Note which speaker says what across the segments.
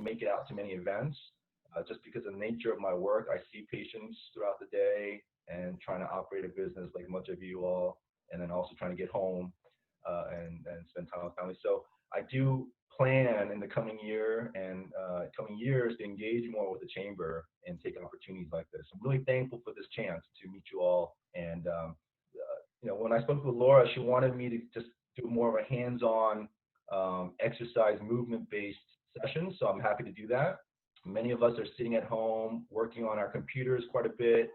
Speaker 1: make it out to many events just because of the nature of my work. I see patients throughout the day and trying to operate a business like much of you all, and then also trying to get home and spend time with family. So I do plan in the coming year and coming years to engage more with the chamber and take opportunities like this. I'm really thankful for this chance to meet you all. And you know, when I spoke with Laura, she wanted me to just do more of a hands-on exercise movement-based session. So I'm happy to do that. Many of us are sitting at home working on our computers quite a bit,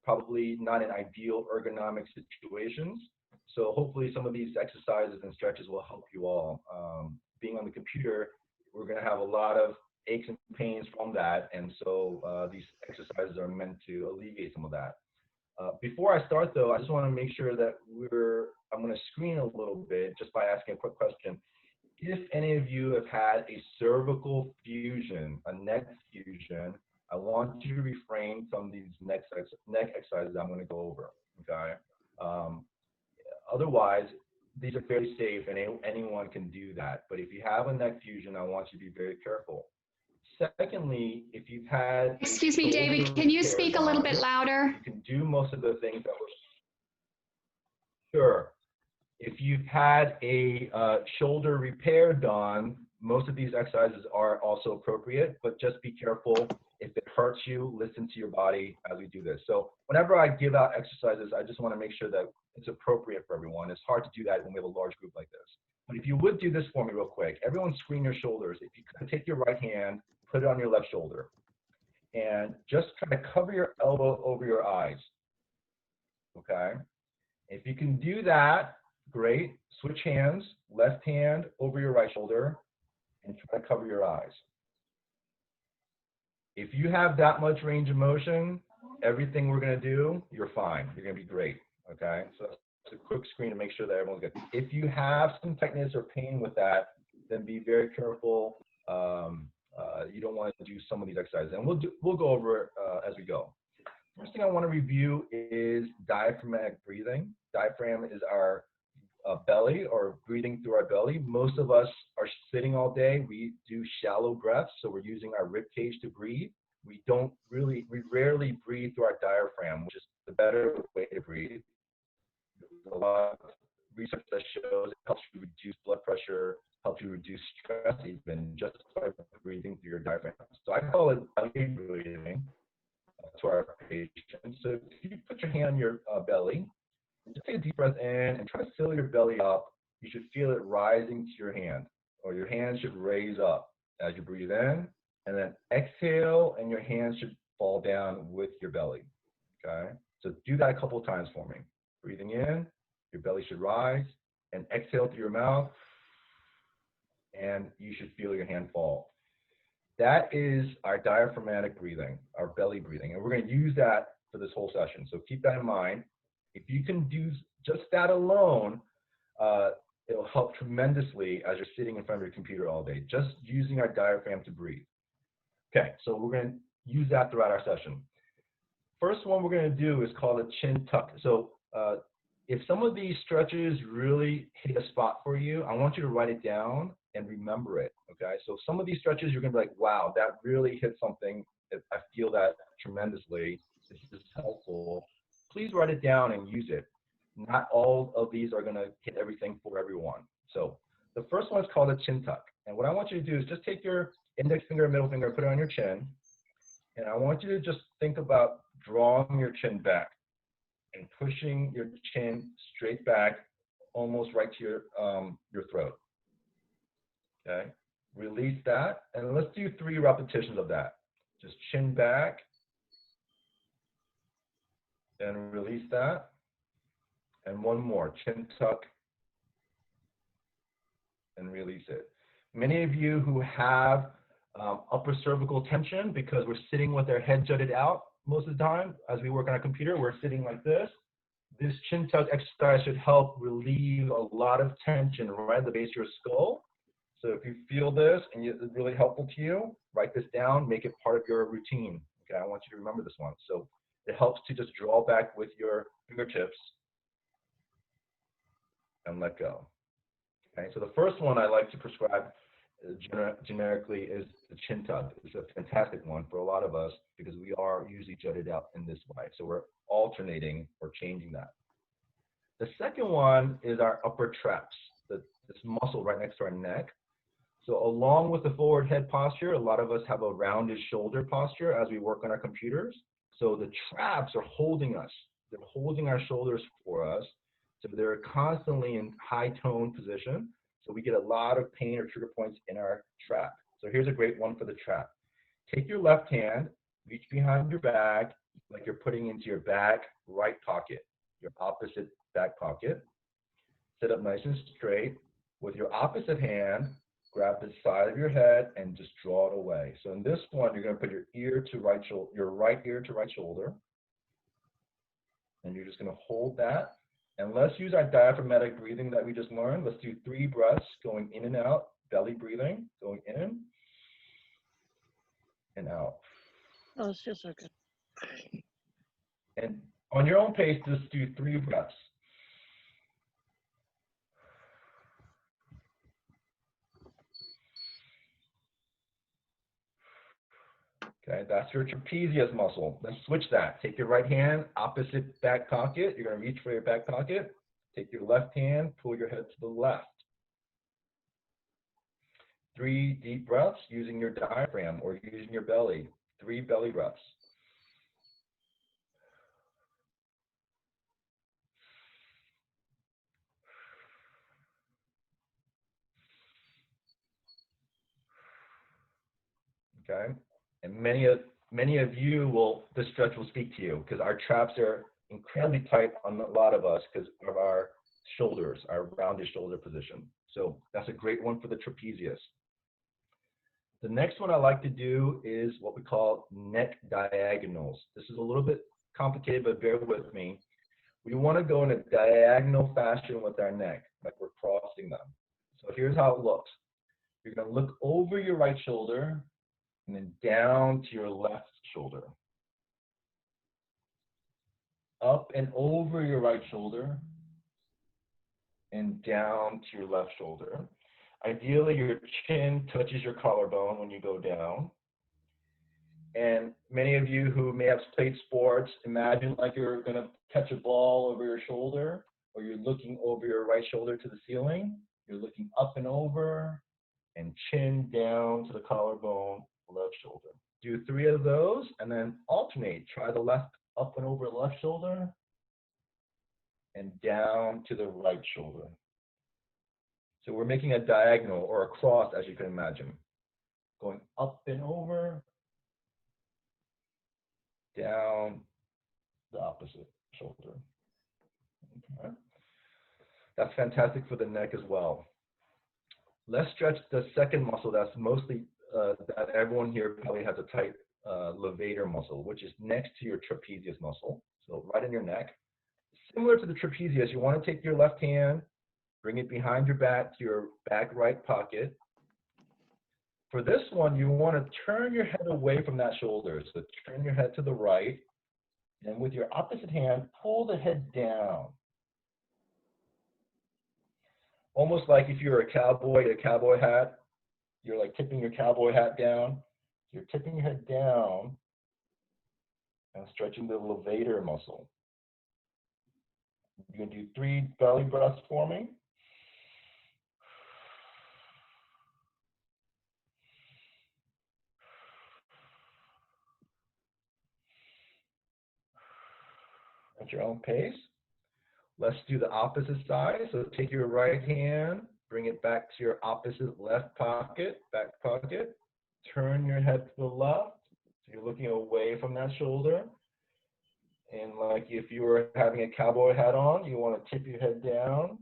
Speaker 1: probably not in ideal ergonomic situations. So hopefully some of these exercises and stretches will help you all. Being on the computer, we're going to have a lot of aches and pains from that. And so these exercises are meant to alleviate some of that. Before I start though, I just want to make sure that I'm going to screen a little bit just by asking a quick question. If any of you have had a cervical fusion, a neck fusion, I want you to refrain from these neck exercises I'm going to go over, okay? Otherwise, these are fairly safe and anyone can do that. But if you have a neck fusion, I want you to be very careful. Secondly, if you've had—
Speaker 2: Excuse me, David, can you speak a little bit louder?
Speaker 1: You can do most of the things that were— Sure. If you've had a shoulder repair done, most of these exercises are also appropriate, but just be careful. If it hurts you, listen to your body as we do this. So whenever I give out exercises, I just want to make sure that it's appropriate for everyone. It's hard to do that when we have a large group like this. But if you would do this for me real quick, everyone screen your shoulders. If you could take your right hand, put it on your left shoulder, and just kind of cover your elbow over your eyes, okay? If you can do that, great. Switch hands, left hand over your right shoulder, and try to cover your eyes. If you have that much range of motion, everything we're going to do, you're fine. You're going to be great, okay? So that's a quick screen to make sure that everyone's good. If you have some tightness or pain with that, then be very careful. You don't want to do some of these exercises, and we'll go over it as we go. First thing I want to review is diaphragmatic breathing. Diaphragm is our belly, or breathing through our belly. Most of us are sitting all day. We do shallow breaths, so we're using our rib cage to breathe. We rarely breathe through our diaphragm, which is the better way to breathe. There's a lot of research that shows it helps you reduce blood pressure, helps you reduce stress even just by breathing through your diaphragm. So I call it belly breathing to our patients. So if you put your hand on your belly, just take a deep breath in and try to fill your belly up. You should feel it rising to your hand, or your hand should raise up as you breathe in, and then exhale and your hands should fall down with your belly, okay? So do that a couple of times for me. Breathing in, your belly should rise, and exhale through your mouth, and you should feel your hand fall. That is our diaphragmatic breathing, our belly breathing, and we're going to use that for this whole session. So keep that in mind. If you can do just that alone, it'll help tremendously as you're sitting in front of your computer all day, just using our diaphragm to breathe. Okay, so we're going to use that throughout our session. First one we're going to do is called a chin tuck. So if some of these stretches really hit a spot for you, I want you to write it down and remember it, okay? So some of these stretches, you're going to be like, wow, that really hit something. I feel that tremendously. This is helpful. Please write it down and use it. Not all of these are going to hit everything for everyone. So the first one is called a chin tuck. And what I want you to do is just take your index finger and middle finger, put it on your chin. And I want you to just think about drawing your chin back and pushing your chin straight back, almost right to your throat. Okay, release that. And let's do 3 repetitions of that. Just chin back and release that. And one more, chin tuck and release it. Many of you who have upper cervical tension, because we're sitting with our head jutted out most of the time as we work on our computer, we're sitting like this. This chin tuck exercise should help relieve a lot of tension right at the base of your skull. So if you feel this and it's really helpful to you, write this down, make it part of your routine. Okay, I want you to remember this one. So it helps to just draw back with your fingertips and let go. Okay, so the first one I like to prescribe generically is the chin tuck. It's a fantastic one for a lot of us because we are usually jutted out in this way. So we're alternating or changing that. The second one is our upper traps, this muscle right next to our neck. So along with the forward head posture, a lot of us have a rounded shoulder posture as we work on our computers. So the traps are holding us. They're holding our shoulders for us. So they're constantly in high tone position. So we get a lot of pain or trigger points in our trap. So here's a great one for the trap. Take your left hand, reach behind your back, like you're putting into your back right pocket, your opposite back pocket. Sit up nice and straight. With your opposite hand, grab the side of your head and just draw it away. So in this one, you're going to put your ear to right shoulder, your right ear to right shoulder. And you're just going to hold that. And let's use our diaphragmatic breathing that we just learned. Let's do 3 breaths going in and out, belly breathing, going in and out.
Speaker 3: Oh, it's just okay.
Speaker 1: And on your own pace, just do 3 breaths. Okay, that's your trapezius muscle. Let's switch that. Take your right hand, opposite back pocket. You're going to reach for your back pocket. Take your left hand, pull your head to the left. 3 deep breaths using your diaphragm or using your belly. 3 belly breaths. Okay, and many of you will, this stretch will speak to you because our traps are incredibly tight on a lot of us because of our shoulders, our rounded shoulder position. So that's a great one for the trapezius. The next one I like to do is what we call neck diagonals. This is a little bit complicated, but bear with me. We want to go in a diagonal fashion with our neck, like we're crossing them. So here's how it looks. You're going to look over your right shoulder and then down to your left shoulder. Up and over your right shoulder and down to your left shoulder. Ideally, your chin touches your collarbone when you go down. And many of you who may have played sports, imagine like you're going to catch a ball over your shoulder, or you're looking over your right shoulder to the ceiling. You're looking up and over, and chin down to the collarbone, left shoulder. Do 3 of those, and then alternate. Try the left up and over the left shoulder, and down to the right shoulder. So we're making a diagonal or a cross, as you can imagine. Going up and over, down the opposite shoulder. Okay. That's fantastic for the neck as well. Let's stretch the second muscle that's mostly, that everyone here probably has a tight levator muscle, which is next to your trapezius muscle. So right in your neck. Similar to the trapezius, you want to take your left hand, bring it behind your back to your back right pocket. For this one, you want to turn your head away from that shoulder. So turn your head to the right, and with your opposite hand, pull the head down. Almost like if you're a cowboy hat, you're like tipping your cowboy hat down. You're tipping your head down and stretching the levator muscle. You're going to do 3 belly breaths for me. At your own pace. Let's do the opposite side. So take your right hand, bring it back to your opposite left pocket, back pocket. Turn your head to the left. So you're looking away from that shoulder. And like if you were having a cowboy hat on, you want to tip your head down,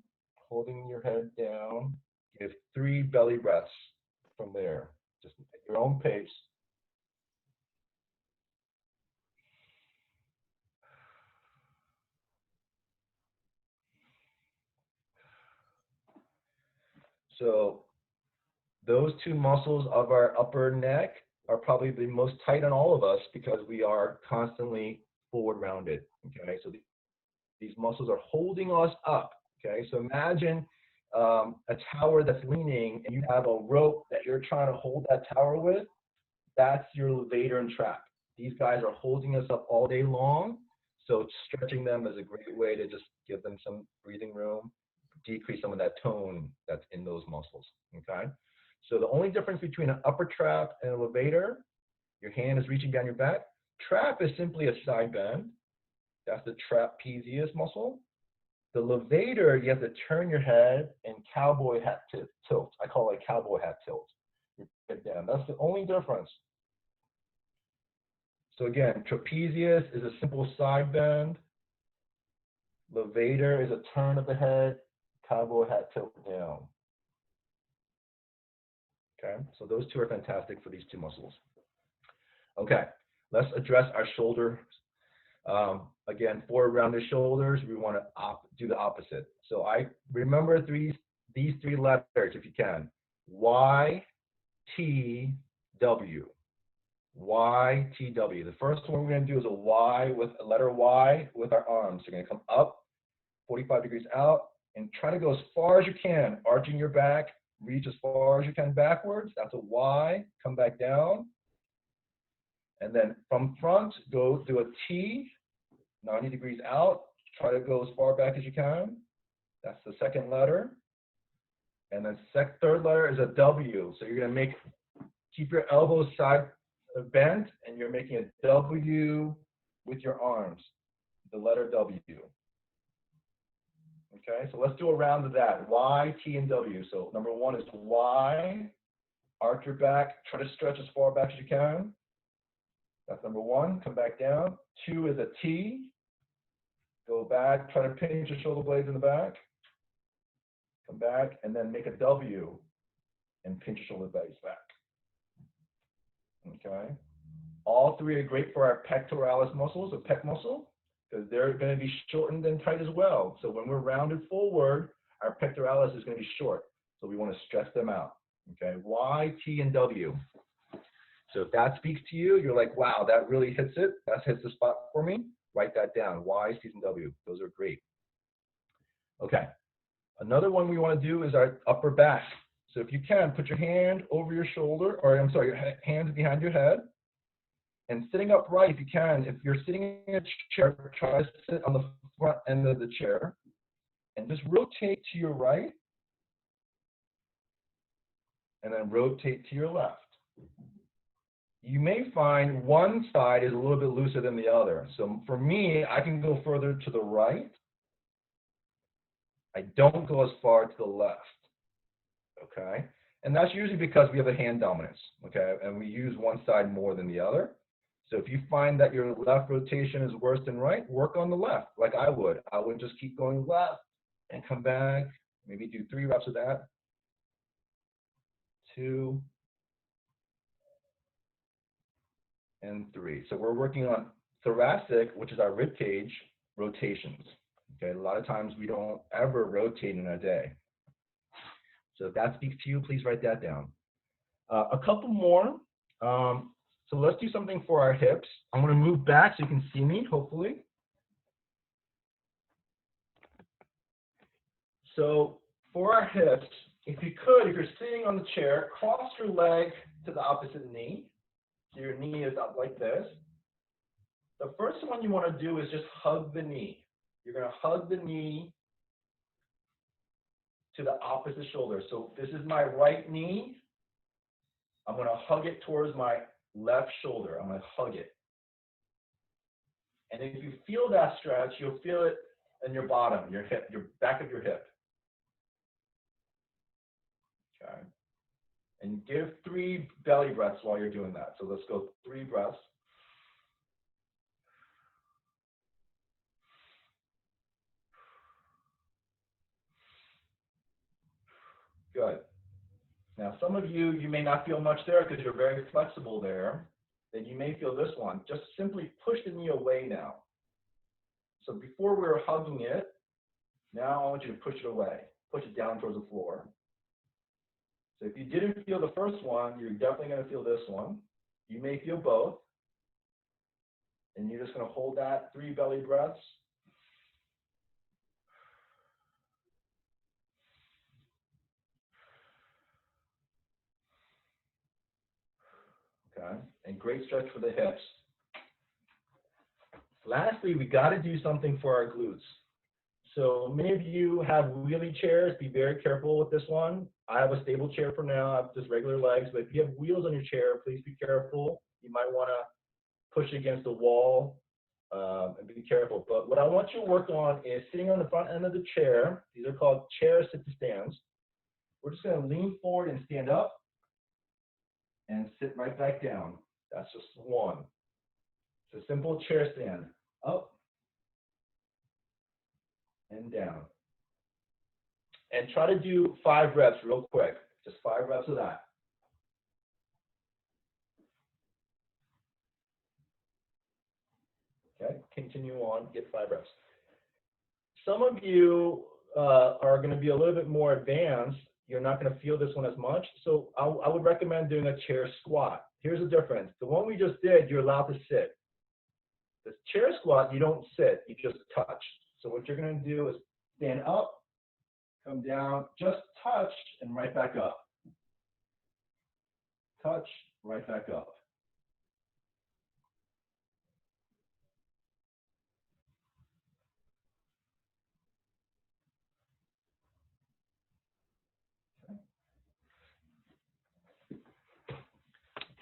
Speaker 1: holding your head down. Give 3 belly breaths from there, just at your own pace. So those 2 muscles of our upper neck are probably the most tight on all of us because we are constantly forward rounded. Okay, so these muscles are holding us up. Okay, so imagine a tower that's leaning and you have a rope that you're trying to hold that tower with, that's your levator and trap. These guys are holding us up all day long, so stretching them is a great way to just give them some breathing room, decrease some of that tone that's in those muscles, okay? So the only difference between an upper trap and a levator, your hand is reaching down your back. Trap is simply a side bend. That's the trapezius muscle. The levator, you have to turn your head and cowboy hat tilt. I call it cowboy hat tilt. You put it down. That's the only difference. So again, trapezius is a simple side bend. Levator is a turn of the head, cowboy hat tilt down. Okay, so those two are fantastic for these two muscles. Okay, let's address our shoulders. Again, for rounded shoulders, we want to do the opposite. So I remember these three letters if you can. Y, T, W. Y, T, W. The first one we're going to do is a Y with a letter Y with our arms. You're going to come up 45 degrees out and try to go as far as you can, arching your back, reach as far as you can backwards. That's a Y. Come back down. And then from front, go do a T, 90 degrees out. Try to go as far back as you can. That's the second letter. And then third letter is a W. So you're going to keep your elbows side bent, and you're making a W with your arms, the letter W. Okay, so let's do a round of that. Y, T, and W. So number one is Y, arch your back, try to stretch as far back as you can. That's number one, come back down. Two is a T, go back, try to pinch your shoulder blades in the back. Come back, and then make a W and pinch your shoulder blades back. Okay. All three are great for our pectoralis muscles, the pec muscle, because they're going to be shortened and tight as well. So when we're rounded forward, our pectoralis is going to be short. So we want to stretch them out. Okay. Y, T, and W. So if that speaks to you, you're like, wow, that really hits it. That hits the spot for me. Write that down. Y, T, and W. Those are great. Okay. Another one we want to do is our upper back. So if you can, put your hand over your shoulder, or I'm sorry, your hands behind your head. And sitting upright, if you can, if you're sitting in a chair, try to sit on the front end of the chair. And just rotate to your right. And then rotate to your left. You may find one side is a little bit looser than the other. So for me, I can go further to the right. I don't go as far to the left. Okay, and that's usually because we have a hand dominance, okay, and we use one side more than the other. So if you find that your left rotation is worse than right, work on the left, like I would. I would just keep going left and come back, maybe do 3 reps of that. 2 and 3. So we're working on thoracic, which is our rib cage, rotations. Okay, a lot of times we don't ever rotate in a day. So if that speaks to you, please write that down. A couple more. So let's do something for our hips. I'm going to move back so you can see me, hopefully. So for our hips, if you could, if you're sitting on the chair, cross your leg to the opposite knee. So your knee is up like this. The first one you want to do is just hug the knee. You're going to hug the knee to the opposite shoulder. So this is my right knee. I'm going to hug it towards my left shoulder. I'm going to hug it. And if you feel that stretch, you'll feel it in your bottom, your hip, your back of your hip. Okay. And give 3 belly breaths while you're doing that. So let's go 3 breaths. Good. Now, some of you may not feel much there because you're very flexible there. Then you may feel this one. Just simply push the knee away now. So before we were hugging it, now I want you to push it away. Push it down towards the floor. So if you didn't feel the first one, you're definitely going to feel this one. You may feel both. And you're just going to hold that 3 belly breaths. okay? And great stretch for the hips. Lastly, we got to do something for our glutes. So many of you have wheelie chairs. Be very careful with this one. I have a stable chair for now. I have just regular legs, but if you have wheels on your chair, please be careful. You might want to push against the wall and be careful. But what I want you to work on is sitting on the front end of the chair. These are called chair sit-to-stands. We're just going to lean forward and stand up and sit right back down. That's just one. It's a simple chair stand. Up and down. And try to do 5 reps real quick. Just 5 reps of that. Okay, continue on, get 5 reps. Some of you are going to be a little bit more advanced. You're not going to feel this one as much. So I would recommend doing a chair squat. Here's the difference. The one we just did, you're allowed to sit. The chair squat, you don't sit, you just touch. So what you're going to do is stand up, come down, just touch, and right back up. Touch, right back up.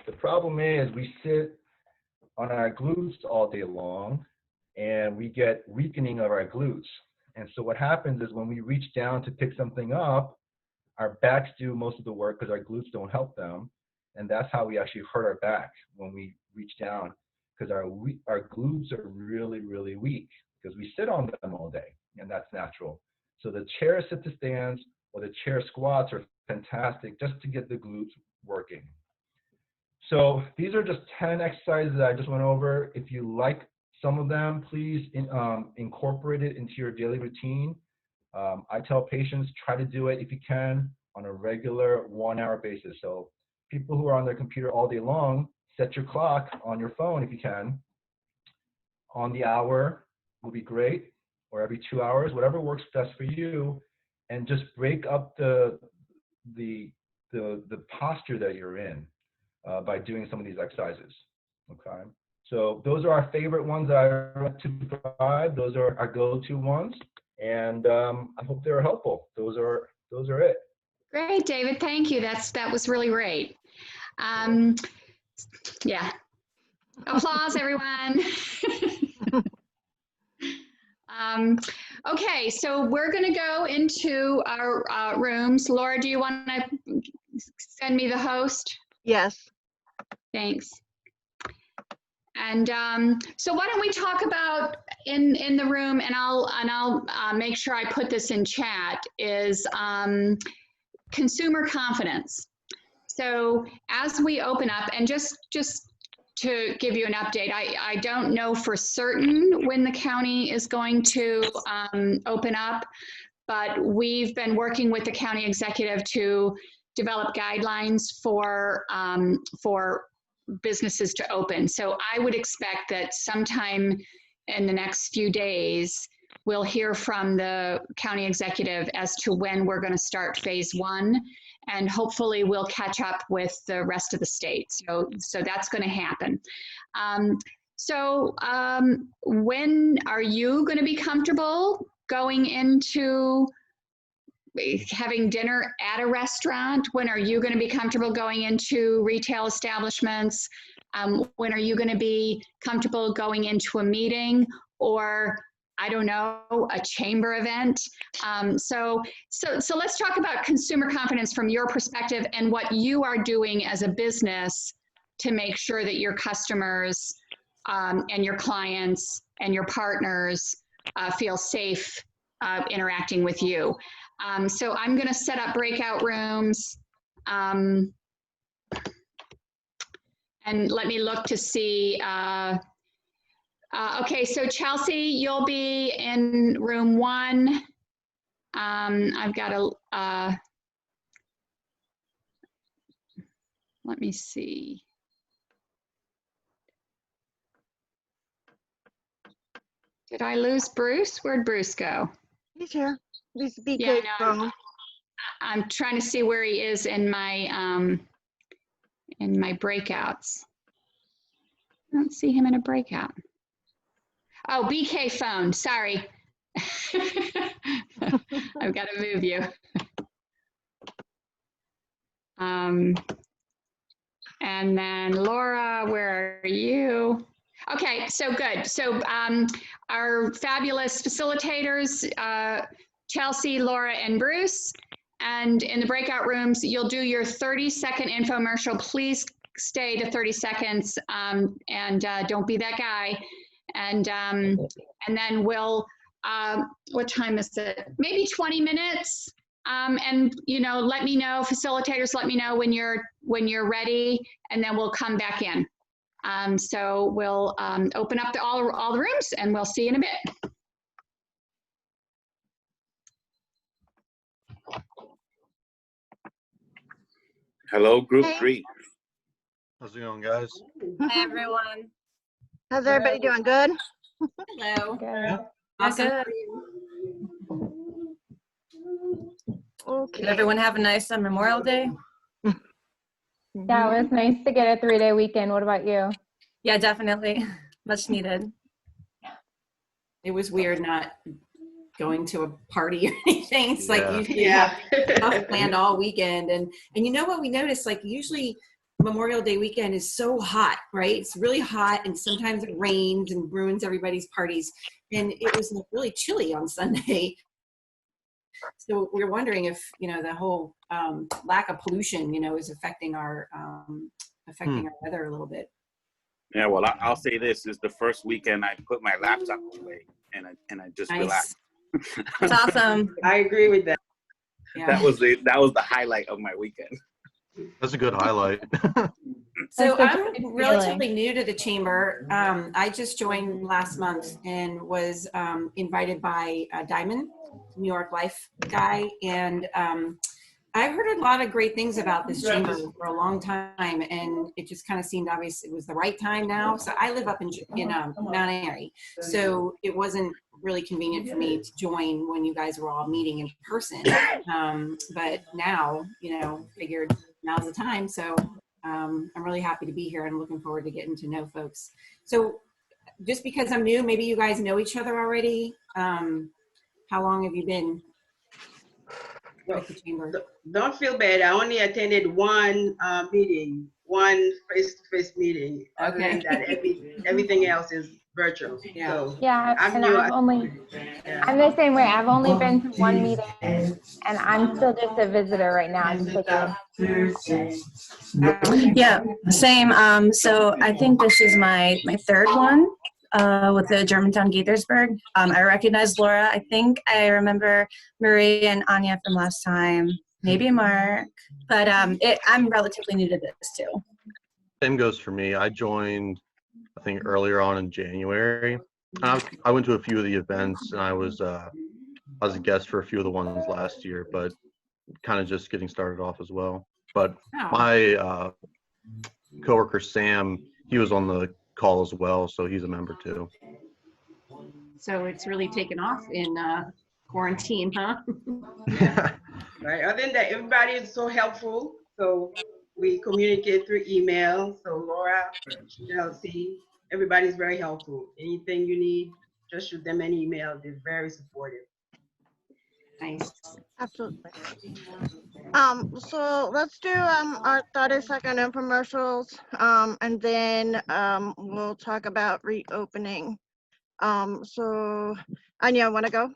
Speaker 1: The problem is we sit on our glutes all day long and we get weakening of our glutes. And so what happens is when we reach down to pick something up, our backs do most of the work because our glutes don't help them. And that's how we actually hurt our back when we reach down, because our glutes are really, really weak because we sit on them all day, and that's natural. So the chair sit-to-stands or the chair squats are fantastic just to get the glutes working. So these are just 10 exercises that I just went over. If you like some of them, please incorporate it into your daily routine. I tell patients, try to do it if you can on a regular 1-hour basis. So people who are on their computer all day long, set your clock on your phone if you can. On the hour will be great, or every 2 hours, whatever works best for you, and just break up the posture that you're in. By doing some of these exercises, okay? So those are our favorite ones that I like to provide. Those are our go-to ones, and I hope they're helpful. Those are it.
Speaker 2: Great, David. Thank you. That was really great. Yeah. Applause, everyone. Okay, so we're going to go into our rooms. Laura, do you want to send me the host?
Speaker 3: Yes.
Speaker 2: Thanks. And so why don't we talk about in the room, and I'll make sure I put this in chat, is consumer confidence. So as we open up, and just to give you an update, I don't know for certain when the county is going to open up, but we've been working with the county executive to develop guidelines for businesses to open. So I would expect that sometime in the next few days, we'll hear from the county executive as to when we're going to start phase 1, and hopefully we'll catch up with the rest of the state. So that's going to happen. When are you going to be comfortable going into having dinner at a restaurant? When are you going to be comfortable going into retail establishments? When are you going to be comfortable going into a meeting, or I don't know, a chamber event? So let's talk about consumer confidence from your perspective and what you are doing as a business to make sure that your customers and your clients and your partners feel safe interacting with you. So I'm going to set up breakout rooms, and let me look to see. Okay, so Chelsea, you'll be in room 1. I've got a, let me see. Did I lose Bruce? Where'd Bruce go?
Speaker 3: He's here. He's BK
Speaker 2: Yeah, no,
Speaker 3: phone.
Speaker 2: I'm trying to see where he is in my, in my breakouts. I don't see him in a breakout. Oh, BK phone, sorry. I've got to move you. And then Laura, where are you? Okay, so good. So our fabulous facilitators, Chelsea, Laura, and Bruce. And in the breakout rooms, you'll do your 30-second infomercial. Please stay to 30 seconds and don't be that guy. And then we'll, what time is it? Maybe 20 minutes. And let me know, facilitators, let me know when you're ready, and then we'll come back in. So we'll open up all the rooms, and we'll see you in a bit.
Speaker 4: Hello, group
Speaker 3: Hey.
Speaker 4: 3.
Speaker 5: How's it going, guys?
Speaker 6: Hi, everyone.
Speaker 3: How's everybody doing? Good?
Speaker 6: Hello.
Speaker 3: Good.
Speaker 6: Awesome.
Speaker 3: Okay.
Speaker 6: Did everyone have a nice Memorial Day?
Speaker 7: Yeah, it was nice to get a 3-day weekend. What about you?
Speaker 6: Yeah, definitely. Much needed.
Speaker 8: It was weird not going to a party or anything. It's like
Speaker 5: Yeah.
Speaker 8: usually you have stuff planned all weekend. And you know what we noticed? Like usually Memorial Day weekend is so hot, right? It's really hot, and sometimes it rains and ruins everybody's parties. And it was really chilly on Sunday. So we're wondering if, the whole lack of pollution, is affecting our weather a little bit.
Speaker 4: Yeah, well, I'll say this is the first weekend I put my laptop away, and I just
Speaker 8: Nice.
Speaker 4: relaxed.
Speaker 6: It's awesome.
Speaker 8: I agree with that. Yeah.
Speaker 4: That was the highlight of my weekend.
Speaker 5: That's a good highlight.
Speaker 8: So
Speaker 7: That's a
Speaker 8: I'm
Speaker 7: good
Speaker 8: relatively new to the chamber. I just joined last month and was invited by Diamond, New York Life guy, and I've heard a lot of great things about this chamber for a long time, and it just kind of seemed obvious it was the right time now. So I live up in Mount Airy, so it wasn't really convenient for me to join when you guys were all meeting in person. But now, figured now's the time. So I'm really happy to be here and looking forward to getting to know folks. So just because I'm new, maybe you guys know each other already. How long have you been with the chamber?
Speaker 9: Don't feel bad. I only attended one meeting, one face-to-face meeting. Other
Speaker 8: Okay.
Speaker 9: than that, everything else is virtual.
Speaker 8: Yeah.
Speaker 9: So
Speaker 7: Yeah,
Speaker 9: I'm
Speaker 7: and
Speaker 9: new.
Speaker 7: I'm the same way. I've only been to one meeting, and I'm still just a visitor right now. I'm
Speaker 6: Yeah, same. So I think this is my third one with the Germantown Gaithersburg. I recognize Laura. I think I remember Marie and Anya from last time. Maybe Mark, but I'm relatively new to this too.
Speaker 5: Same goes for me. I joined, I think, earlier on in January. I went to a few of the events, and I was a guest for a few of the ones last year, but kind of just getting started off as well. But my coworker Sam, he was on the call as well, so he's a member too.
Speaker 8: So it's really taken off in quarantine, huh?
Speaker 9: Right. Other than that, everybody is so helpful. So we communicate through email. So Laura, Chelsea, everybody's very helpful. Anything you need, just shoot them an email. They're very supportive.
Speaker 8: Nice.
Speaker 3: Absolutely. So let's do our 30-second infomercials, and then we'll talk about reopening. So Anya, want to go?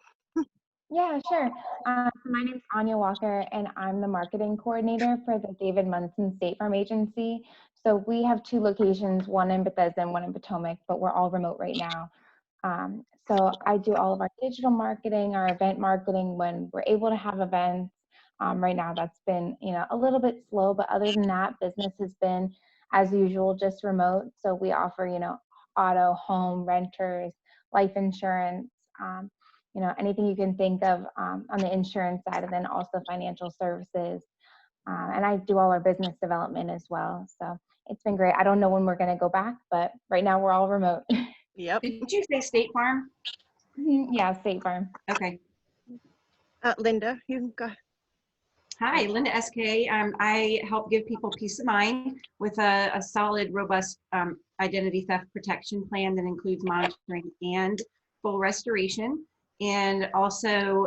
Speaker 7: Yeah, sure. My name's Anya Walker, and I'm the marketing coordinator for the David Munson State Farm Agency. So we have 2 locations, one in Bethesda and one in Potomac, but we're all remote right now. So I do all of our digital marketing, our event marketing when we're able to have events. Right now that's been, a little bit slow, but other than that, business has been as usual, just remote. So we offer, auto, home, renters, life insurance, anything you can think of on the insurance side, and then also financial services. And I do all our business development as well. So it's been great. I don't know when we're going to go back, but right now we're all remote.
Speaker 3: Yep.
Speaker 8: Did you say State Farm?
Speaker 7: Yeah, State Farm.
Speaker 8: Okay.
Speaker 3: Linda, you can go.
Speaker 8: Hi, Linda SK. I help give people peace of mind with a solid, robust identity theft protection plan that includes monitoring and full restoration, and also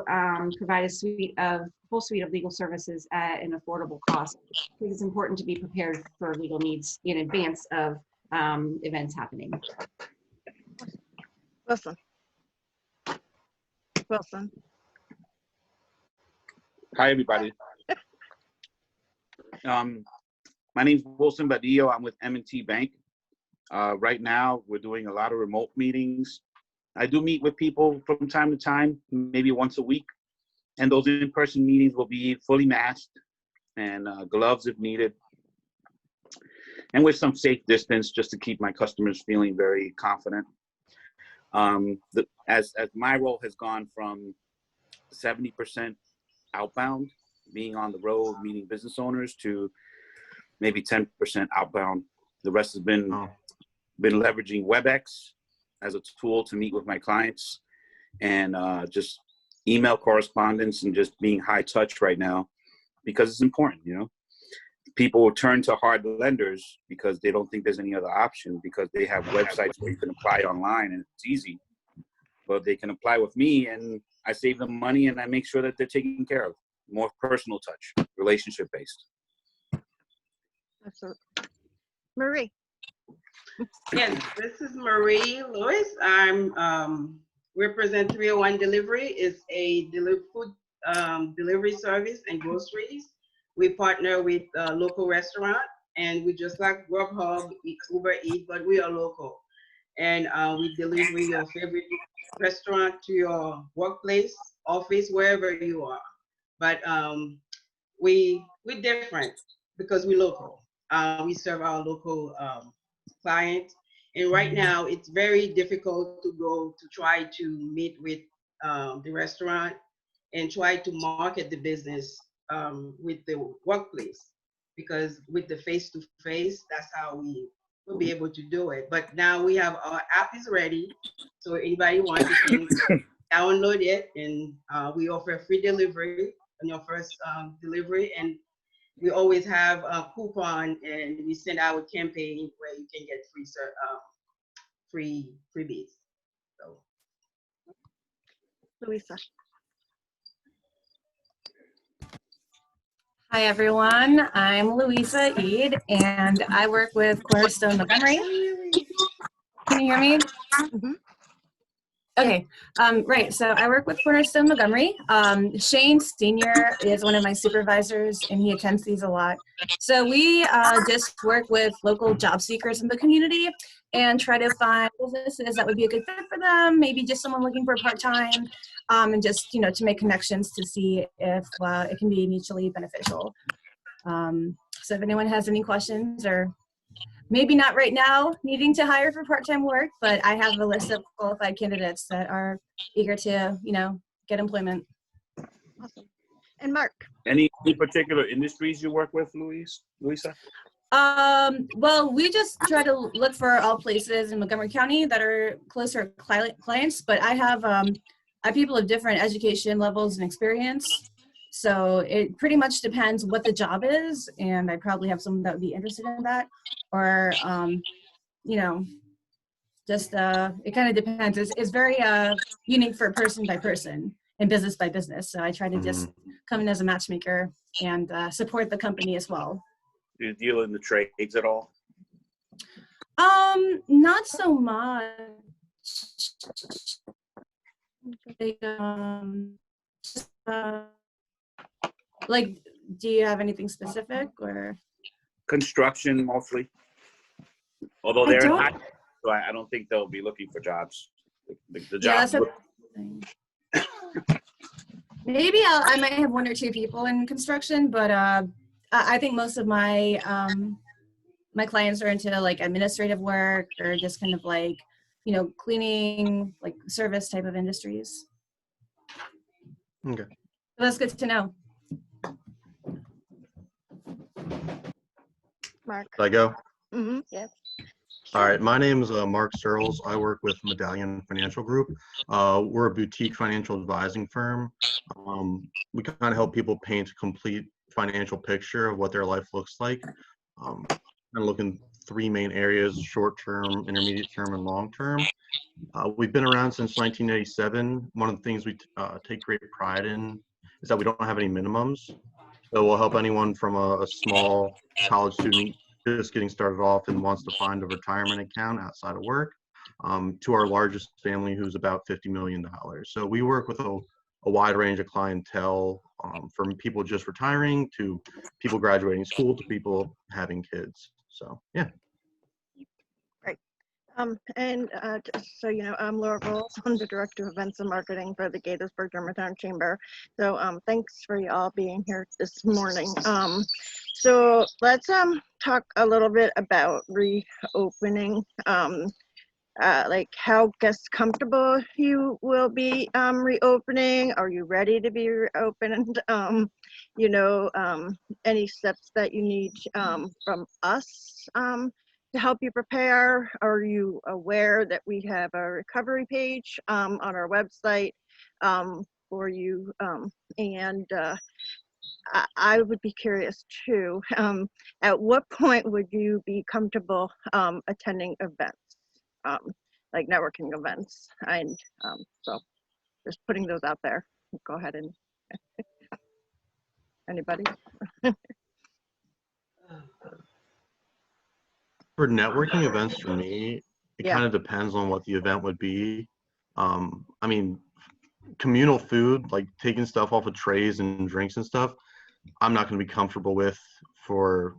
Speaker 8: provide a full suite of legal services at an affordable cost. Because it's important to be prepared for legal needs in advance of events happening.
Speaker 3: Wilson. Wilson.
Speaker 4: Hi, everybody. My name's Wilson Badillo. I'm with M&T Bank. Right now, we're doing a lot of remote meetings. I do meet with people from time to time, maybe once a week. And those in-person meetings will be fully masked and gloves if needed. And with some safe distance just to keep my customers feeling very confident. As my role has gone from 70% outbound, being on the road, meeting business owners, to maybe 10% outbound. The rest has been leveraging WebEx as a tool to meet with my clients, and just email correspondence, and just being high touch right now because it's important, you know. People will turn to hard lenders because they don't think there's any other option, because they have websites where you can apply online and it's easy. But they can apply with me and I save them money and I make sure that they're taken care of. More personal touch, relationship based.
Speaker 3: Absolutely. Marie.
Speaker 9: Yes, this is Marie Lewis. I'm represent 301 Delivery. Is a food delivery service and groceries. We partner with a local restaurant, and we just like Grubhub, Uber Eats, but we are local. And we deliver your favorite restaurant to your workplace, office, wherever you are. But we're different because we're local. We serve our local clients. And right now, it's very difficult to try to meet with the restaurant and try to market the business with the workplace, because with the face-to-face, that's how we will be able to do it. But now we have our app is ready, so anybody wants to download it, and we offer free delivery on your first delivery, and we always have a coupon, and we send out a campaign where you can get freebies. So,
Speaker 3: Louisa.
Speaker 6: Hi, everyone. I'm Louisa Eid, and I work with Cornerstone Montgomery. Can you hear me?
Speaker 3: Mm-hmm.
Speaker 6: Okay, right, so I work with Cornerstone Montgomery. Shane Senior is one of my supervisors, and he attends these a lot. So we just work with local job seekers in the community and try to find businesses that would be a good fit for them, maybe just someone looking for part-time, and just, you know, to make connections to see if it can be mutually beneficial. So if anyone has any questions, or maybe not right now needing to hire for part-time work, but I have a list of qualified candidates that are eager to, you know, get employment.
Speaker 3: Awesome. And Mark.
Speaker 4: Any particular industries you work with, Louisa?
Speaker 6: Well, we just try to look for all places in Montgomery County that are closer clients, but I have people of different education levels and experience. So it pretty much depends what the job is, and I probably have someone that would be interested in that, or, you know, just, it kind of depends. It's very unique for person by person and business by business. So I try to just come in as a matchmaker and support the company as well.
Speaker 4: Do you deal in the trades at all?
Speaker 6: Not so much. Like, do you have anything specific, or?
Speaker 4: Construction mostly. Although they're in high, so I don't think they'll be looking for jobs. The jobs.
Speaker 6: Yeah, maybe I might have one or two people in construction, but I think most of my my clients are into like administrative work, or just kind of like, you know, cleaning, like service type of industries.
Speaker 5: Okay.
Speaker 6: So that's good to know.
Speaker 3: Mark.
Speaker 5: Should I go?
Speaker 3: Mm-hmm. Yes.
Speaker 5: All right, my name is Mark Searles. I work with Medallion Financial Group. We're a boutique financial advising firm. We kind of help people paint complete financial picture of what their life looks like. And looking 3 main areas: short term, intermediate term, and long term. We've been around since 1987. One of the things we take great pride in is that we don't have any minimums. So we'll help anyone from a small college student just getting started off and wants to find a retirement account outside of work, to our largest family who's about $50 million. So we work with a wide range of clientele, from people just retiring to people graduating school to people having kids. So yeah.
Speaker 3: And just so you know, I'm Laura Bowles. I'm the Director of Events and Marketing for the Gaithersburg-Germantown Chamber. So thanks for y'all being here this morning. So let's talk a little bit about reopening, like how guests comfortable you will be reopening. Are you ready to be reopened? You know, any steps that you need from us to help you prepare. Are you aware that we have a recovery page on our website for you? I would be curious too, at what point would you be comfortable attending events, like networking events? And so just putting those out there. Go ahead and anybody?
Speaker 5: For networking events, for me, it
Speaker 3: Yeah.
Speaker 5: kind of depends on what the event would be. I mean, communal food, like taking stuff off of trays and drinks and stuff, I'm not going to be comfortable with for,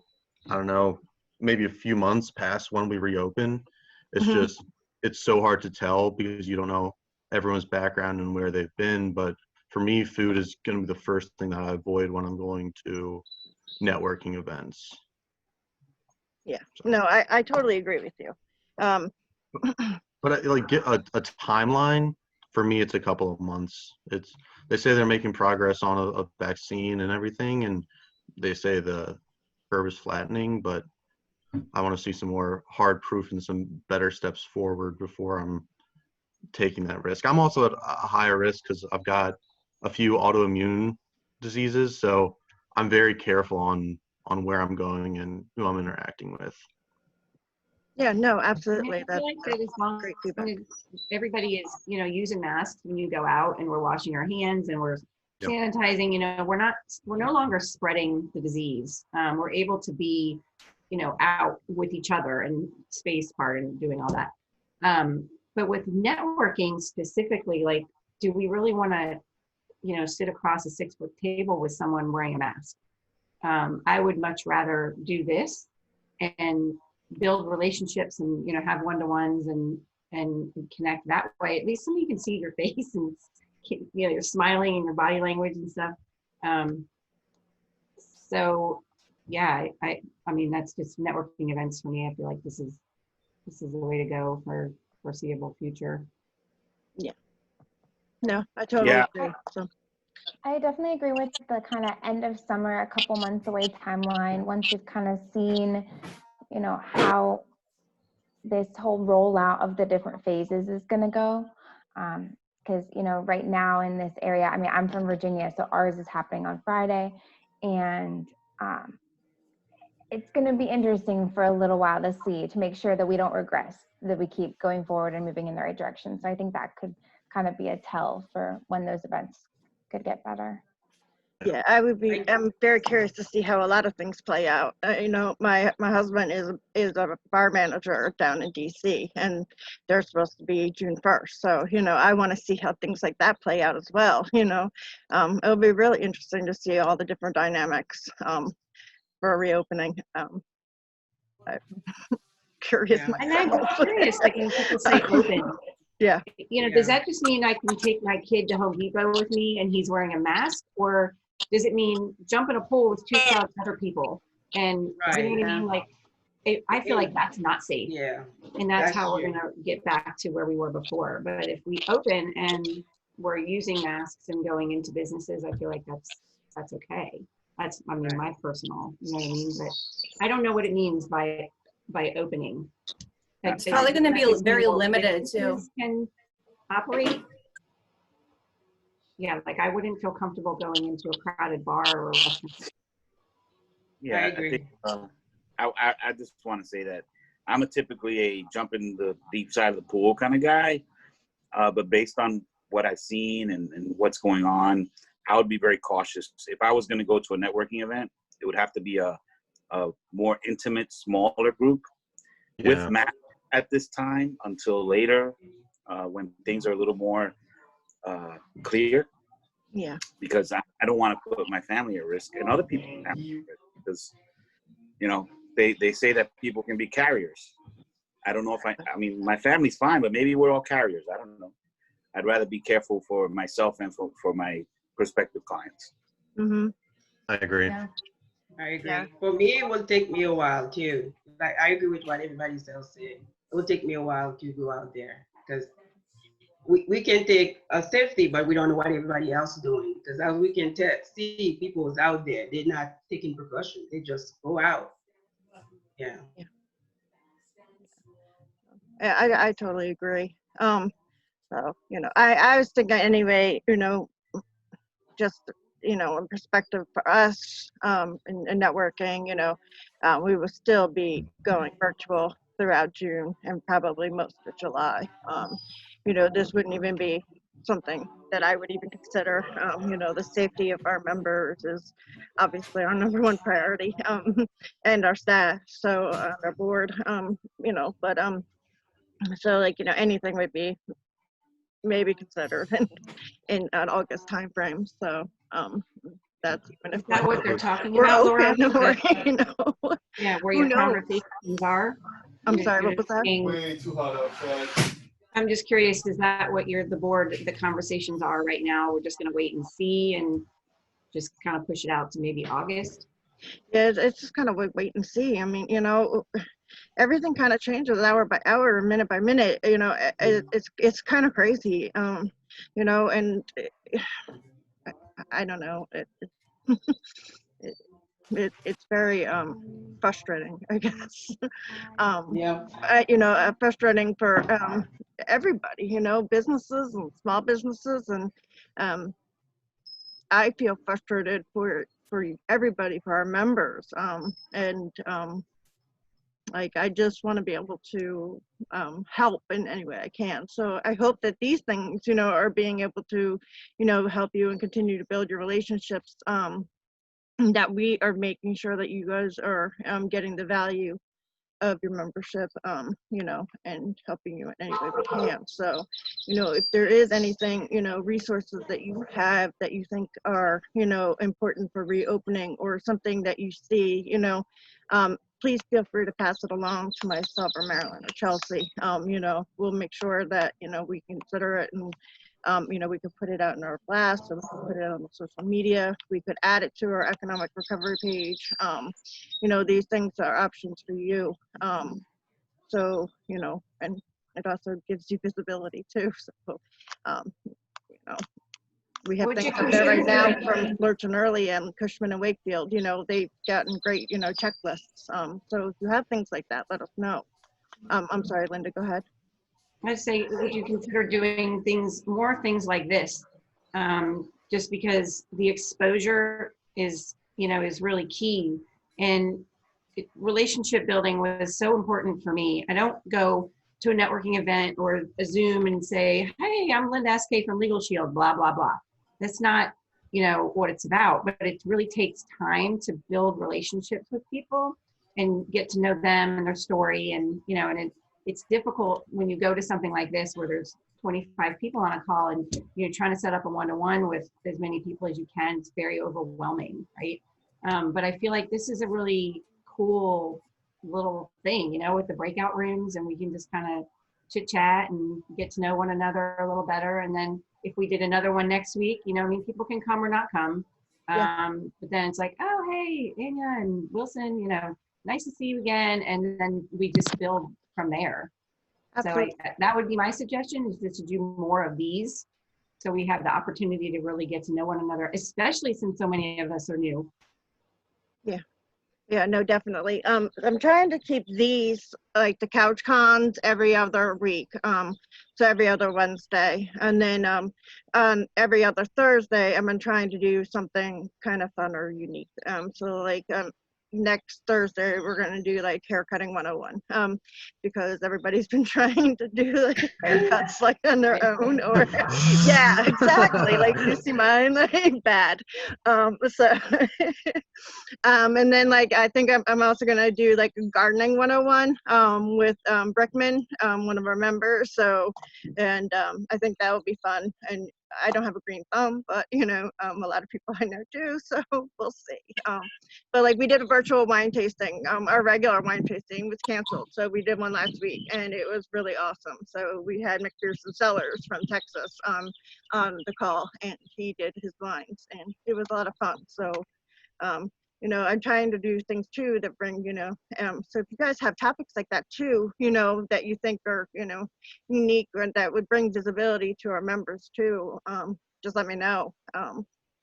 Speaker 5: I don't know, maybe a few months past when we reopen. It's just, it's so hard to tell because you don't know everyone's background and where they've been. But for me, food is going to be the first thing that I avoid when I'm going to networking events.
Speaker 3: Yeah, no, I totally agree with you.
Speaker 5: But like get a timeline, for me, it's a couple of months. They say they're making progress on a vaccine and everything, and they say the curve is flattening, but I want to see some more hard proof and some better steps forward before I'm taking that risk. I'm also at a higher risk because I've got a few autoimmune diseases, so I'm very careful on where I'm going and who I'm interacting with.
Speaker 3: Yeah, no,
Speaker 8: I
Speaker 3: absolutely.
Speaker 8: feel like that as long
Speaker 3: great feedback.
Speaker 8: as everybody is, you know, using masks when you go out, and we're washing our hands and we're
Speaker 5: Yep.
Speaker 8: sanitizing, you know, we're no longer spreading the disease. We're able to be, you know, out with each other and space apart and doing all that. But with networking specifically, like, do we really want to, you know, sit across a 6-foot table with someone wearing a mask? I would much rather do this and build relationships and, you know, have one-to-ones and connect that way. At least somebody can see your face and, you know, you're smiling and your body language and stuff. So yeah, I mean, that's just networking events for me. I feel like this is the way to go for foreseeable future.
Speaker 3: Yeah. No, I totally
Speaker 4: Yeah.
Speaker 3: agree. So
Speaker 7: I definitely agree with the kind of end of summer, a couple months away timeline. Once you've kind of seen, you know, how this whole rollout of the different phases is going to go. Because, you know, right now in this area, I mean, I'm from Virginia, so ours is happening on Friday. And it's going to be interesting for a little while to see, to make sure that we don't regress, that we keep going forward and moving in the right direction. So I think that could kind of be a tell for when those events could get better.
Speaker 3: yeah, I'm very curious to see how a lot of things play out. You know, my husband is a bar manager down in DC, and they're supposed to be June 1st. So, you know, I want to see how things like that play out as well. You know, it'll be really interesting to see all the different dynamics for reopening. I'm curious
Speaker 9: Yeah.
Speaker 8: And
Speaker 3: myself.
Speaker 8: I'm curious, like when people say open,
Speaker 3: Yeah.
Speaker 8: you know, does that just mean I can take my kid to Home Depot with me and he's wearing a mask? Or does it mean jump in a pool with 2 crowds of other people? And you know what I mean? Like, I feel like that's not safe.
Speaker 9: Yeah.
Speaker 8: And that's how we're
Speaker 9: true.
Speaker 8: going to get back to where we were before. But if we open and we're using masks and going into businesses, I feel like that's okay. That's, I mean, my personal, you know what I mean? But I don't know what it means by opening.
Speaker 6: It's probably going to be very limited too.
Speaker 8: Can operate. Yeah, like I wouldn't feel comfortable going into a crowded bar or a restaurant.
Speaker 4: Yeah,
Speaker 9: I agree.
Speaker 4: think I just want to say that I'm typically a jump in the deep side of the pool kind of guy, but based on what I've seen and what's going on, I would be very cautious. If I was going to go to a networking event, it would have to be a more intimate, smaller group with Matt at this time until later when things are a little more clear.
Speaker 3: Yeah.
Speaker 4: Because I don't want to put my family at risk and other people at risk because, you know, they say that people can be carriers. I don't know if I mean, my family's fine, but maybe we're all carriers. I don't know. I'd rather be careful for myself and for my prospective clients.
Speaker 3: Mm-hmm.
Speaker 5: I agree.
Speaker 8: Yeah.
Speaker 9: I agree.
Speaker 3: Yeah.
Speaker 9: For me, it will take me a while too. Like I agree with what everybody else said. It will take me a while to go out there because we can take a safety, but we don't know what everybody else is doing. Because as we can see, people is out there. They're not taking precautions. They just go out. Yeah.
Speaker 3: I totally agree. So, you know, I was thinking anyway, you know, just, you know, in perspective for us, in networking, you know, we will still be going virtual throughout June and probably most of July. You know, this wouldn't even be something that I would even consider. You know, the safety of our members is obviously our number one priority, and our staff, so our board, you know, but so like, you know, anything would be maybe considered in an August timeframe. So that's even if
Speaker 8: Is that what they're talking
Speaker 3: we're
Speaker 8: about, Laura?
Speaker 3: open, or, you know,
Speaker 8: Yeah, where
Speaker 3: who
Speaker 8: your
Speaker 3: knows?
Speaker 8: conversations are.
Speaker 3: I'm
Speaker 8: If
Speaker 3: sorry,
Speaker 8: you're
Speaker 3: what was that?
Speaker 8: saying-
Speaker 10: Way too hot outside.
Speaker 8: I'm just curious, is that what the board, the conversations are right now? We're just gonna wait and see and just kind of push it out to maybe August?
Speaker 3: Yeah, it's just kind of wait and see. I mean, you know, everything kind of changes hour by hour, minute by minute. You know, it's kind of crazy. You know, and I don't know. It's very frustrating, I guess.
Speaker 9: Yeah.
Speaker 3: You know, frustrating for everybody. You know, businesses and small businesses, and I feel frustrated for everybody, for our members, and like I just want to be able to help in any way I can. So I hope that these things, you know, are being able to, you know, help you and continue to build your relationships. That we are making sure that you guys are getting the value of your membership, you know, and helping you in any way we can. So, you know, if there is anything, you know, resources that you have that you think are, you know, important for reopening, or something that you see, you know, please feel free to pass it along to myself or Marilyn or Chelsea. You know, we'll make sure that, you know, we consider it, and you know, we could put it out in our blast, or we could put it on the social media. We could add it to our economic recovery page. You know, these things are options for you. So, you know, and it also gives you visibility too. So, you know, we have
Speaker 8: Would you
Speaker 3: things out there right now
Speaker 8: consider
Speaker 3: from Lurch and Early and Cushman and Wakefield. You know, they've gotten great, you know, checklists. So if you have things like that, let us know. I'm sorry, Linda, go ahead.
Speaker 8: I'd say, would you consider doing more things like this? Just because the exposure is, you know, is really key. And relationship building was so important for me. I don't go to a networking event or a Zoom and say, hey, I'm Linda SK from Legal Shield, blah, blah, blah. That's not, you know, what it's about, but it really takes time to build relationships with people and get to know them and their story. And, you know, and it's difficult when you go to something like this where there's 25 people on a call and you're trying to set up a one-to-one with as many people as you can. It's very overwhelming, right? But I feel like this is a really cool little thing, you know, with the breakout rooms, and we can just kind of chit chat and get to know one another a little better. And then if we did another one next week, you know, I mean, people can come or not come. But then it's like, oh, hey, Anya and Wilson, you know, nice to see you again. And then we just build from there.
Speaker 3: Absolutely.
Speaker 8: So that would be my suggestion, is just to do more of these, so we have the opportunity to really get to know one another, especially since so many of us are new.
Speaker 3: Yeah, no, definitely. I'm trying to keep these, like the couch cons, every other week. So every other Wednesday, and then on every other Thursday, I'm trying to do something kind of fun or unique. So like next Thursday we're gonna do like haircutting 101, because everybody's been trying to do like haircuts like on their own, or yeah, exactly, like you see mine, like bad. So and then like I think I'm also gonna do like a gardening 101 with Brickman, one of our members. So and I think that will be fun. And I don't have a green thumb, but you know, a lot of people I know do, so we'll see. But like we did a virtual wine tasting. Our regular wine tasting was canceled, so we did one last week, and it was really awesome. So we had McPherson Cellars from Texas on the call, and he did his wines, and it was a lot of fun. So you know, I'm trying to do things too that bring, you know, so if you guys have topics like that too, you know, that you think are, you know, unique or that would bring visibility to our members too, just let me know.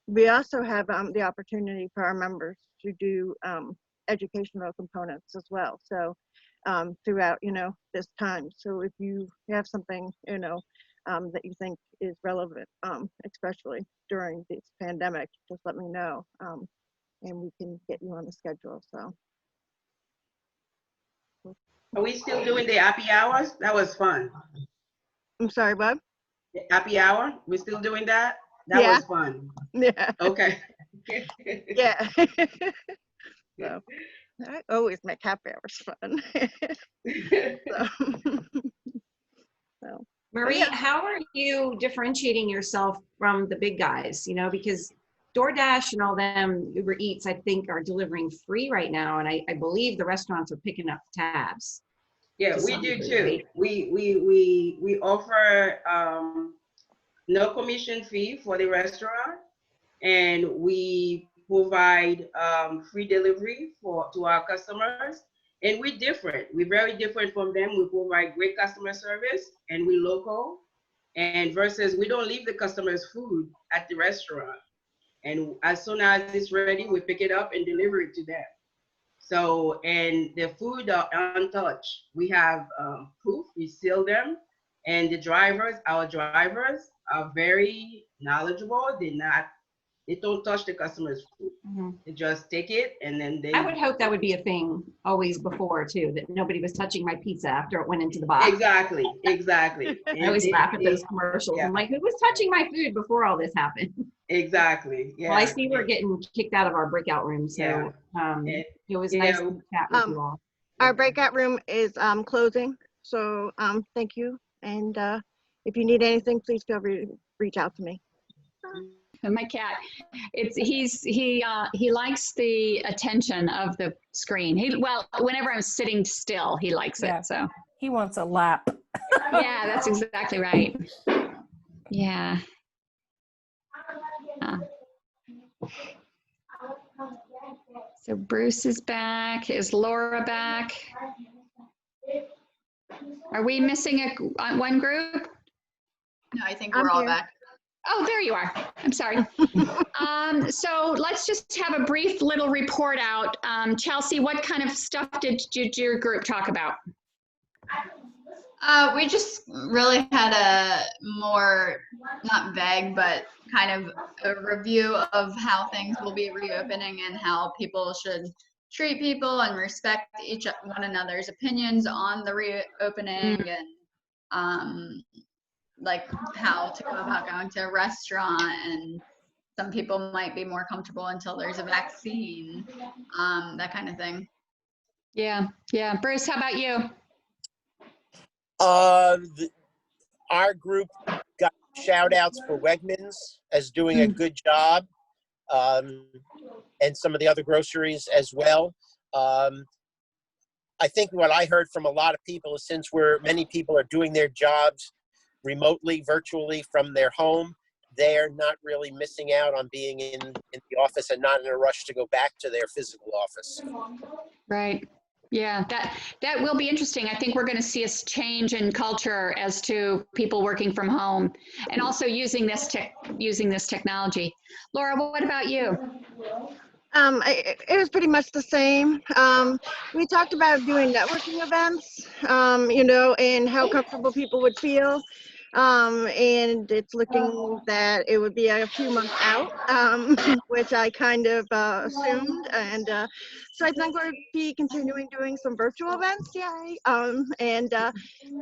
Speaker 3: We also have the opportunity for our members to do educational components as well. So throughout, you know, this time. So if you have something, you know, that you think is relevant, especially during this pandemic, just let me know. And we can get you on the schedule. So
Speaker 9: Are we still doing the happy hours? That was fun.
Speaker 3: I'm sorry, Bob.
Speaker 9: The happy hour, we're still doing that? That
Speaker 3: Yeah.
Speaker 9: was fun.
Speaker 3: Yeah.
Speaker 9: Okay.
Speaker 3: Yeah. So I always make happy hours fun. So,
Speaker 8: Marie,
Speaker 3: yeah.
Speaker 8: how are you differentiating yourself from the big guys? You know, because DoorDash and all them, Uber Eats, I think, are delivering free right now, and I believe the restaurants are picking up tabs.
Speaker 9: Yeah,
Speaker 8: to
Speaker 9: we
Speaker 8: some
Speaker 9: do
Speaker 8: degree,
Speaker 9: too.
Speaker 8: right?
Speaker 9: We offer no commission fee for the restaurant, and we provide free delivery to our customers. And we're different. We're very different from them. We provide great customer service, and we're local. And versus we don't leave the customers food at the restaurant. And as soon as it's ready, we pick it up and deliver it to them. So, and the food are untouched. We have proof, we seal them. And the drivers, our drivers are very knowledgeable. They don't touch the customer's food.
Speaker 8: Mm-hmm.
Speaker 9: They just take it and then they.
Speaker 8: I would hope that would be a thing always before too, that nobody was touching my pizza after it went into the box.
Speaker 9: Exactly.
Speaker 8: I always laugh at those commercials.
Speaker 9: Yeah.
Speaker 8: I'm like, who was touching my food before all this happened?
Speaker 9: Exactly. Yeah.
Speaker 8: Well, I see we're getting kicked out of our breakout room, so it was nice to chat with you all.
Speaker 3: Our breakout room is closing, so thank you. And if you need anything, please feel free to reach out to me.
Speaker 2: My cat, he likes the attention of the screen. Well, whenever I'm sitting still, he likes it. So
Speaker 11: he wants a lap.
Speaker 2: Yeah, that's exactly right. Yeah. So Bruce is back. Is Laura back? Are we missing one group?
Speaker 12: No, I think we're all back.
Speaker 2: Oh, there you are. I'm sorry. So let's just have a brief little report out. Chelsea, what kind of stuff did your group talk about?
Speaker 12: We just really had a more, not vague, but kind of a review of how things will be reopening and how people should treat people and respect one another's opinions on the reopening and like how to go about going to a restaurant, and some people might be more comfortable until there's a vaccine, that kind of thing.
Speaker 2: Yeah. Bruce, how about you?
Speaker 13: Our group got shout outs for Wegmans as doing a good job, and some of the other groceries as well. I think what I heard from a lot of people is since many people are doing their jobs remotely, virtually from their home, they're not really missing out on being in the office and not in a rush to go back to their physical office.
Speaker 2: Right. Yeah, that will be interesting. I think we're going to see a change in culture as to people working from home and also using this technology. Laura, what about you?
Speaker 3: It was pretty much the same. We talked about doing networking events, you know, and how comfortable people would feel. And it's looking that it would be a few months out, which I kind of assumed. And so I think we'll be continuing doing some virtual events, yay.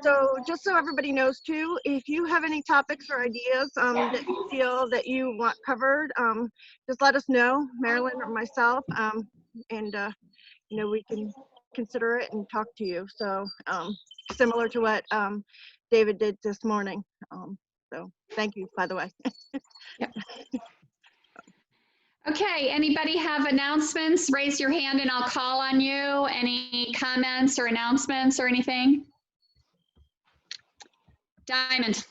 Speaker 3: So just so everybody knows too, if you have any topics or ideas that you feel that you want covered, just let us know, Marilyn or myself, and we can consider it and talk to you. So similar to what David did this morning. So thank you, by the way.
Speaker 2: Yep. Okay, anybody have announcements? Raise your hand and I'll call on you. Any comments or announcements or anything? Diamond.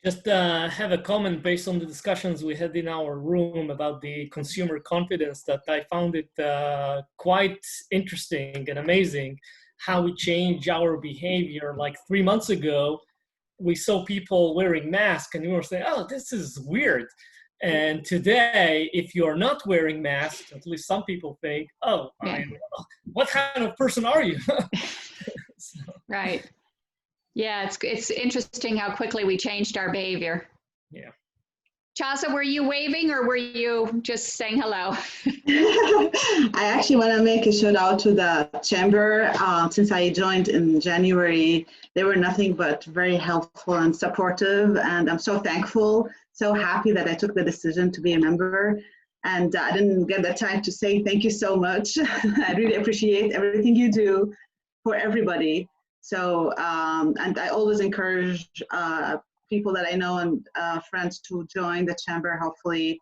Speaker 10: Just have a comment based on the discussions we had in our room about the consumer confidence, that I found it quite interesting and amazing how we change our behavior. Like 3 months ago, we saw people wearing masks and we were saying, oh, this is weird. And today, if you're not wearing masks, at least some people think, oh, what kind of person are you? So.
Speaker 2: Right. Yeah, it's interesting how quickly we changed our behavior.
Speaker 10: Yeah.
Speaker 2: Chasa, were you waving or were you just saying hello?
Speaker 11: I actually want to make a shout out to the chamber. Since I joined in January, they were nothing but very helpful and supportive, and I'm so thankful, so happy that I took the decision to be a member. And I didn't get the time to say thank you so much. I really appreciate everything you do for everybody. So, and I always encourage people that I know and friends to join the chamber. Hopefully,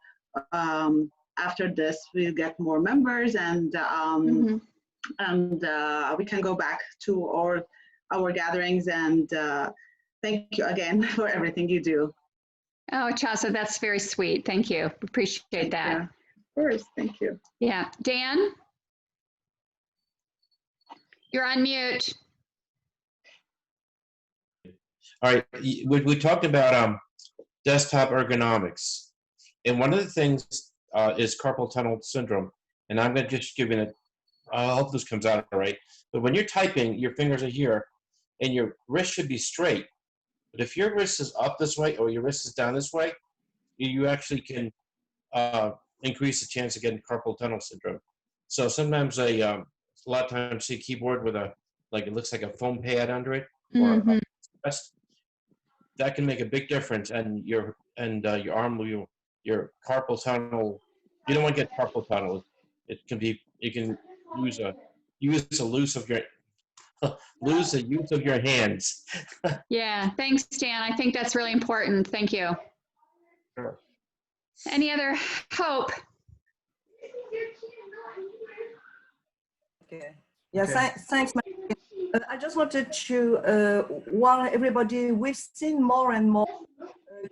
Speaker 11: after this, we'll get more members, and we can go back to our gatherings. And thank you again for everything you do.
Speaker 2: Oh, Chasa, that's very sweet. Thank you. Appreciate that.
Speaker 11: Yeah, of course. Thank you.
Speaker 2: Yeah. Dan? You're on mute.
Speaker 14: All right, we talked about desktop ergonomics, and one of the things is carpal tunnel syndrome. And I'm going to just give it I hope this comes out all right. But when you're typing, your fingers are here, and your wrist should be straight. But if your wrist is up this way or your wrist is down this way, you actually can increase the chance of getting carpal tunnel syndrome. So sometimes a lot of times see a keyboard with it looks like a foam pad under it, or that can make a big difference, and your arm will, your carpal tunnel. You don't want to get carpal tunnel. It can be, you can lose the use of your hands.
Speaker 2: Yeah, thanks, Dan. I think that's really important. Thank you.
Speaker 14: Sure.
Speaker 2: Any other hope?
Speaker 15: Okay. Yeah, thanks. I just wanted to warn everybody, we've seen more and more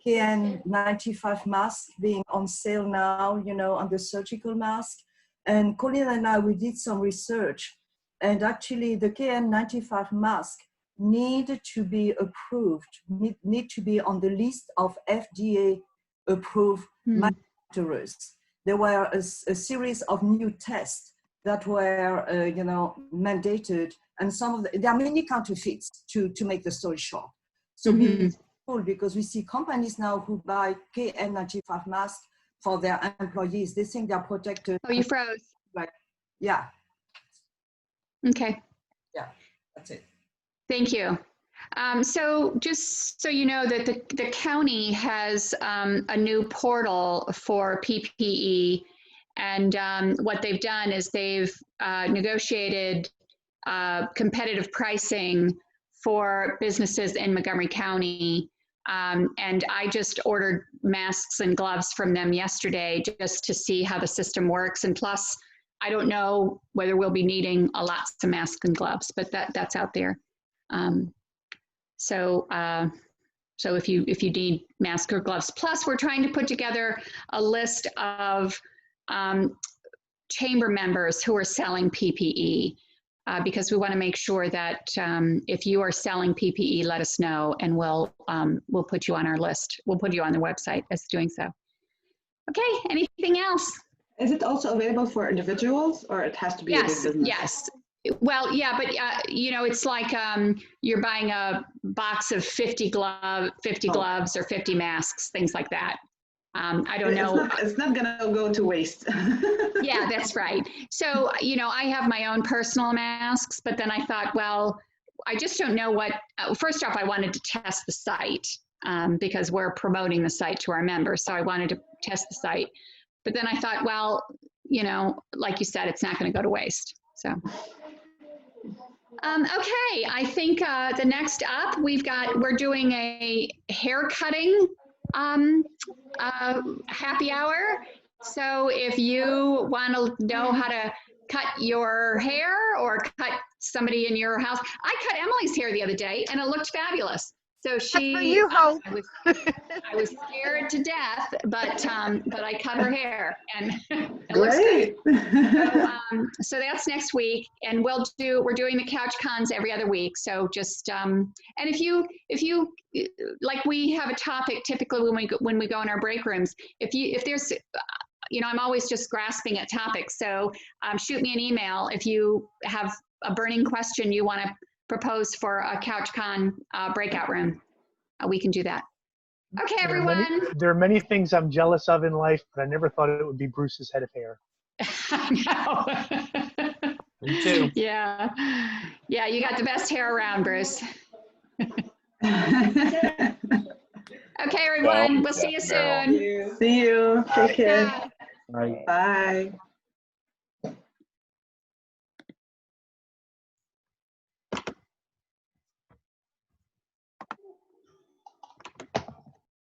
Speaker 15: KN95 masks being on sale now, on the surgical mask. And Colin and I, we did some research, and actually the KN95 mask need to be approved, need to be on the list of FDA approved manufacturers. There were a series of new tests that were, mandated, and there are many counterfeits, to make the story short. So be careful, because we see companies now who buy KN95 masks for their employees. They think they're protected.
Speaker 2: Oh, you froze.
Speaker 15: Right. Yeah.
Speaker 2: Okay.
Speaker 15: Yeah, that's it.
Speaker 2: Thank you. So just so you know that the county has a new portal for PPE, and what they've done is they've negotiated competitive pricing for businesses in Montgomery County. And I just ordered masks and gloves from them yesterday just to see how the system works. And plus, I don't know whether we'll be needing lots of masks and gloves, but that's out there. So if you need masks or gloves, plus we're trying to put together a list of chamber members who are selling PPE, because we want to make sure that if you are selling PPE, let us know, and we'll put you on our list. We'll put you on the website as doing so. Okay, anything else?
Speaker 11: Is it also available for individuals, or it has to be a big business?
Speaker 2: Yes. Well, yeah, but you know, it's like you're buying a box of 50 gloves or 50 masks, things like that. I don't know.
Speaker 11: It's not gonna go to waste.
Speaker 2: Yeah, that's right. So, you know, I have my own personal masks, but then I thought, well, I just don't know what, first off, I wanted to test the site because we're promoting the site to our members. So I wanted to test the site. But then I thought, well, you know, like you said, it's not going to go to waste. So, okay, I think the next up, we're doing a hair cutting happy hour. So if you want to know how to cut your hair or cut somebody in your house, I cut Emily's hair the other day and it looked fabulous. So she, I was scared to death, but I cut her hair and it looks great. So that's next week, and we're doing the couch cons every other week. So just and if you like, we have a topic typically when we go in our break rooms. If there's you know, I'm always just grasping at topics. So shoot me an email if you have a burning question you want to propose for a CouchCon breakout room. We can do that. Okay, everyone.
Speaker 16: There are many things I'm jealous of in life, but I never thought it would be Bruce's head of hair.
Speaker 2: I know.
Speaker 14: Me too.
Speaker 2: Yeah. Yeah, you got the best hair around, Bruce. Okay, everyone. We'll see you soon.
Speaker 11: See you. Take care.
Speaker 2: Bye.
Speaker 14: Bye.
Speaker 11: Bye.